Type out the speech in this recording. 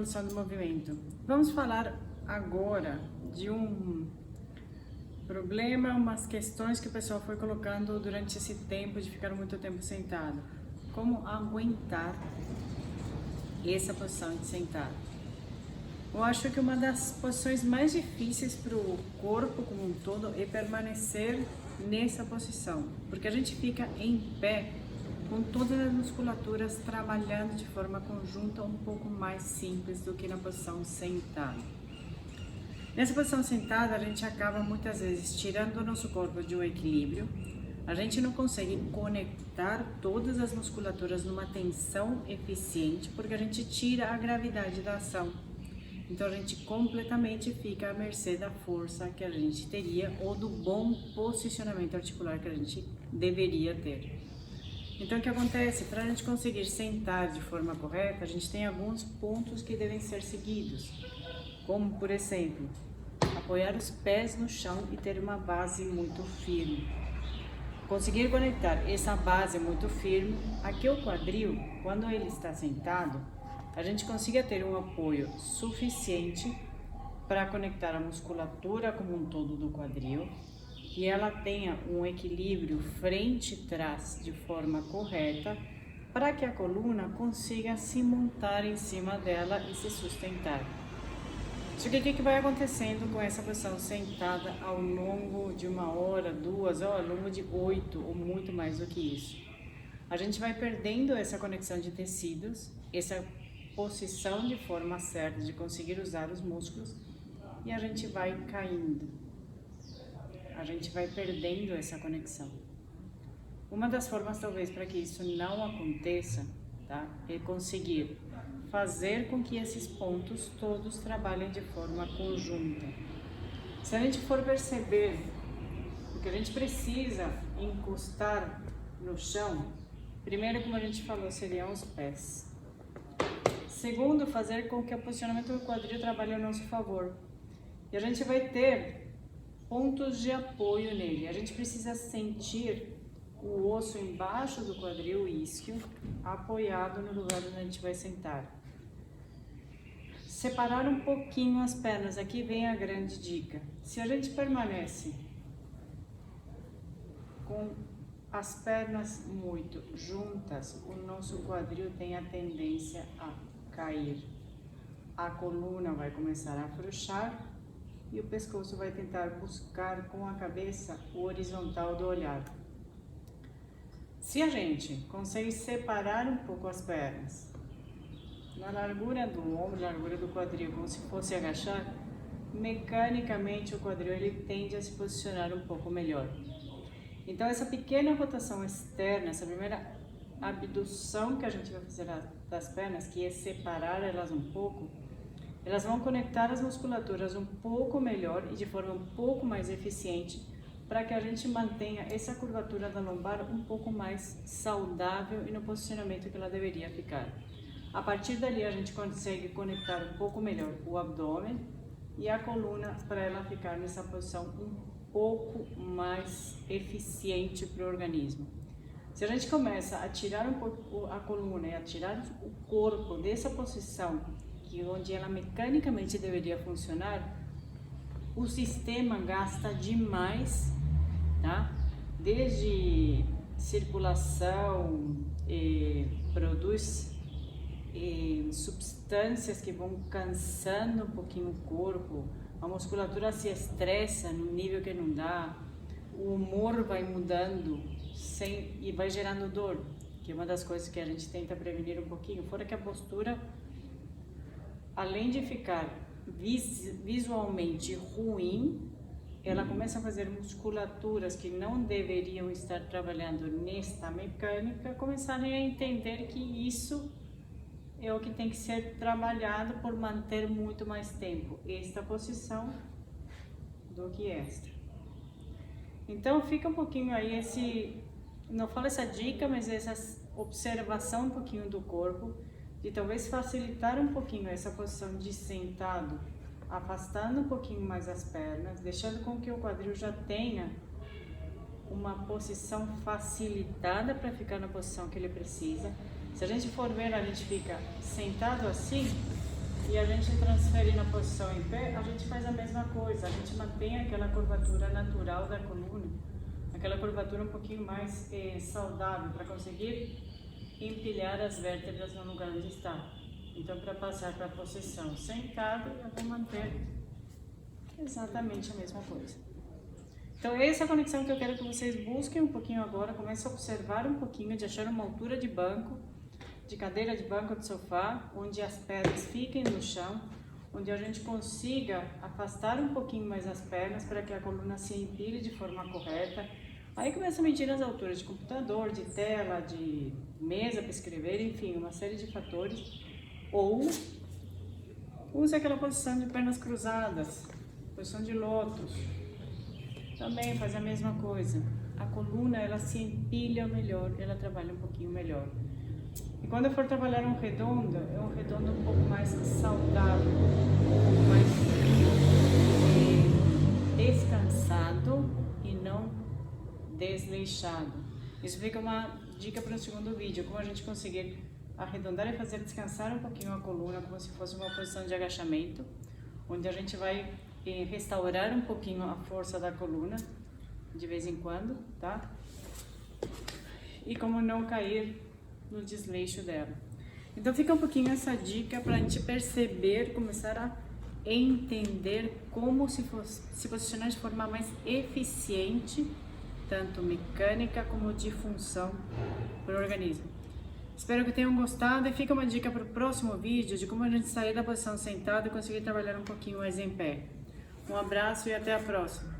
evolução do movimento. Vamos falar agora de um problema, umas questões que o pessoal foi colocando durante esse tempo de ficar muito tempo sentado. Como aguentar essa posição de sentado? Eu acho que uma das posições mais difíceis para o corpo como um todo é permanecer nessa posição, porque a gente fica em pé com todas as musculaturas trabalhando de forma conjunta, um pouco mais simples do que na posição sentada. Nessa posição sentada, a gente acaba muitas vezes tirando o nosso corpo de um equilíbrio, a gente não consegue conectar todas as musculaturas numa tensão eficiente, porque a gente tira a gravidade da ação. Então a gente completamente fica à mercê da força que a gente teria ou do bom posicionamento articular que a gente deveria ter. Então o que acontece? Para a gente conseguir sentar de forma correta, a gente tem alguns pontos que devem ser seguidos, como por exemplo, apoiar os pés no chão e ter uma base muito firme. Conseguir conectar essa base muito firme, aqui o quadril, quando ele está sentado, a gente consiga ter um apoio suficiente para conectar a musculatura como um todo do quadril e ela tenha um equilíbrio frente e trás de forma correta para que a coluna consiga se montar em cima dela e se sustentar. Só que o que vai acontecendo com essa posição sentada ao longo de 1 hora, 2 ou ao longo de 8 ou muito mais do que isso? A gente vai perdendo essa conexão de tecidos, essa posição de forma certa de conseguir usar os músculos e a gente vai caindo, a gente vai perdendo essa conexão. Uma das formas talvez para que isso não aconteça, tá, é conseguir fazer com que esses pontos todos trabalhem de forma conjunta. Se a gente for perceber o que a gente precisa encostar no chão, primeiro, como a gente falou, seriam os pés. Segundo, fazer com que o posicionamento do quadril trabalhe a nosso favor. E a gente vai ter pontos de apoio nele. A gente precisa sentir o osso embaixo do quadril, o isquio, apoiado no lugar onde a gente vai sentar. Separar um pouquinho as pernas. Aqui vem a grande dica. Se a gente permanece com as pernas muito juntas, o nosso quadril tem a tendência a cair. A coluna vai começar a afrouxar e o pescoço vai tentar buscar com a cabeça o horizontal do olhar. Se a gente consegue separar um pouco as pernas, na largura do ombro, na largura do quadril, como se fosse agachar, mecanicamente o quadril ele tende a se posicionar um pouco melhor. Então essa pequena rotação externa, essa primeira abdução que a gente vai fazer das pernas, que é separar elas um pouco, elas vão conectar as musculaturas um pouco melhor e de forma um pouco mais eficiente para que a gente mantenha essa curvatura da lombar um pouco mais saudável e no posicionamento que ela deveria ficar. A partir dali a gente consegue conectar um pouco melhor o abdômen e a coluna para ela ficar nessa posição um pouco mais eficiente para o organismo. Se a gente começa a tirar um pouco a coluna e a tirar o corpo dessa posição, onde ela mecanicamente deveria funcionar, o sistema gasta demais, tá? Desde circulação, produz substâncias que vão cansando um pouquinho o corpo, a musculatura se estressa no nível que não dá, o humor vai mudando e vai gerando dor, que é uma das coisas que a gente tenta prevenir um pouquinho, fora que a postura, além de ficar visualmente ruim, ela começa a fazer musculaturas que não deveriam estar trabalhando nesta mecânica, começarem a entender que isso é o que tem que ser trabalhado por manter muito mais tempo esta posição do que esta. Então fica um pouquinho aí não falo essa dica, mas essa observação um pouquinho do corpo, de talvez facilitar um pouquinho essa posição de sentado, afastando um pouquinho mais as pernas, deixando com que o quadril já tenha uma posição facilitada para ficar na posição que ele precisa. Se a gente for ver, a gente fica sentado assim, e a gente transfere na posição em pé, a gente faz a mesma coisa, a gente mantém aquela curvatura natural da coluna, aquela curvatura um pouquinho mais saudável, para conseguir empilhar as vértebras no lugar onde está. Então, para passar para a posição sentado, eu vou manter exatamente a mesma coisa. Então, essa é a conexão que eu quero que vocês busquem um pouquinho agora, comecem a observar um pouquinho, de achar uma altura de banco, de cadeira de banco, de sofá, onde as pernas fiquem no chão, onde a gente consiga afastar um pouquinho mais as pernas para que a coluna se empilhe de forma correta. Aí começa a medir as alturas de computador, de tela, de mesa para escrever, enfim, uma série de fatores. Ou use aquela posição de pernas cruzadas, posição de lótus. Também faz a mesma coisa. A coluna, ela se empilha melhor, ela trabalha um pouquinho melhor. E quando eu for trabalhar um redondo, é um redondo um pouco mais saudável, um pouco mais descansado e não desleixado. Isso fica uma dica para o segundo vídeo, como a gente conseguir arredondar e fazer descansar um pouquinho a coluna, como se fosse uma posição de agachamento, onde a gente vai restaurar um pouquinho a força da coluna, de vez em quando, tá? E como não cair no desleixo dela. Então fica um pouquinho essa dica para a gente perceber, começar a entender como se posicionar de forma mais eficiente, tanto mecânica como de função para o organismo. Espero que tenham gostado e fica uma dica para o próximo vídeo de como a gente sair da posição sentada e conseguir trabalhar um pouquinho mais em pé. Um abraço e até a próxima!